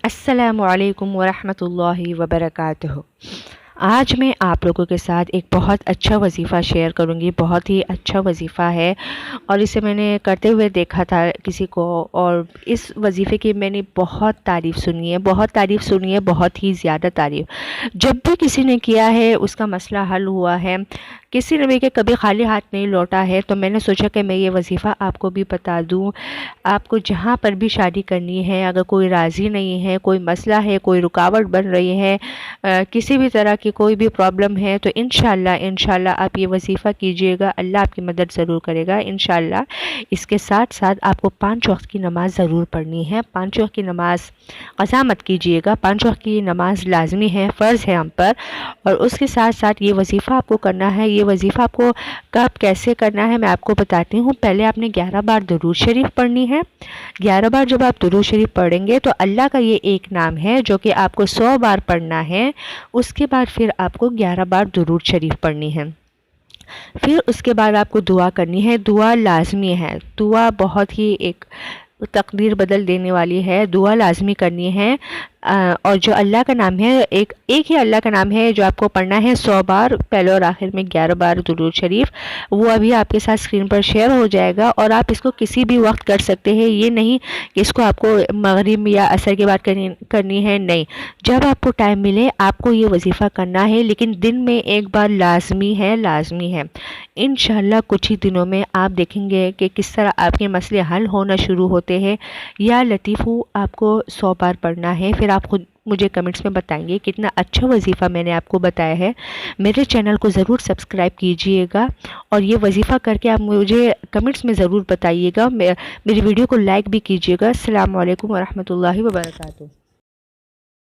السلام علیکم ورحمۃ اللہ وبرکاتہ۔ آج میں آپ لوگوں کے ساتھ ایک بہت اچھا وظیفہ شیئر کروں گی۔ بہت ہی اچھا وظیفہ ہے اور اسے میں نے کرتے ہوئے دیکھا تھا کسی کو، اور اس وظیفے کی میں نے بہت تعریف سنی ہے، بہت ہی زیادہ تعریف۔ جب بھی کسی نے کیا ہے اس کا مسئلہ حل ہوا ہے، کسی نے بھی کہ کبھی خالی ہاتھ نہیں لوٹا ہے۔ تو میں نے سوچا کہ میں یہ وظیفہ آپ کو بھی بتا دوں۔ آپ کو جہاں پر بھی شادی کرنی ہے، اگر کوئی راضی نہیں ہے، کوئی مسئلہ ہے، کوئی رکاوٹ بن رہی ہے، کسی بھی طرح کی کوئی بھی پرابلم ہے، تو انشاءاللہ آپ یہ وظیفہ کیجئے گا، اللہ آپ کی مدد ضرور کرے گا انشاءاللہ۔ اس کے ساتھ ساتھ آپ کو 5 وقت کی نماز ضرور پڑھنی ہے۔ 5 وقت کی نماز قضا مت کیجئے گا، 5 وقت کی نماز لازمی ہے، فرض ہے ہم پر۔ اور اس کے ساتھ ساتھ یہ وظیفہ آپ کو کرنا ہے۔ یہ وظیفہ آپ کو کب کیسے کرنا ہے میں آپ کو بتاتی ہوں۔ پہلے آپ نے 11 بار درود شریف پڑھنی ہے۔ 11 بار جب آپ درود شریف پڑھیں گے تو اللہ کا یہ ایک نام ہے جو کہ آپ کو 100 بار پڑھنا ہے۔ اس کے بعد پھر آپ کو 11 بار درود شریف پڑھنی ہے۔ پھر اس کے بعد آپ کو دعا کرنی ہے۔ دعا لازمی ہے، دعا بہت ہی ایک تقدیر بدل دینے والی ہے۔ دعا لازمی کرنی ہے، اور جو اللہ کا نام ہے، ایک ہی اللہ کا نام ہے جو آپ کو پڑھنا ہے 100 بار، پہلے اور آخر میں 11 بار درود شریف۔ وہ ابھی آپ کے ساتھ اسکرین پر شیئر ہو جائے گا، اور آپ اس کو کسی بھی وقت کر سکتے ہیں۔ یہ نہیں کہ اس کو آپ کو مغرب یا عصر کے بعد کرنی ہے، نہیں، جب آپ کو ٹائم ملے آپ کو یہ وظیفہ کرنا ہے، لیکن دن میں ایک بار لازمی ہے۔ انشاءاللہ کچھ ہی دنوں میں آپ دیکھیں گے کہ کس طرح آپ کے مسئلے حل ہونا شروع ہوتے ہیں۔ یا لطیفو آپ کو 100 بار پڑھنا ہے، پھر آپ خود مجھے کمنٹس میں بتائیں گے کتنا اچھا وظیفہ میں نے آپ کو بتایا ہے۔ میرے چینل کو ضرور سبسکرائب کیجئے گا، اور یہ وظیفہ کر کے آپ مجھے کمنٹس میں ضرور بتائیے گا۔ میری ویڈیو کو لائک بھی کیجئے گا۔ السلام علیکم ورحمۃ اللہ وبرکاتہ۔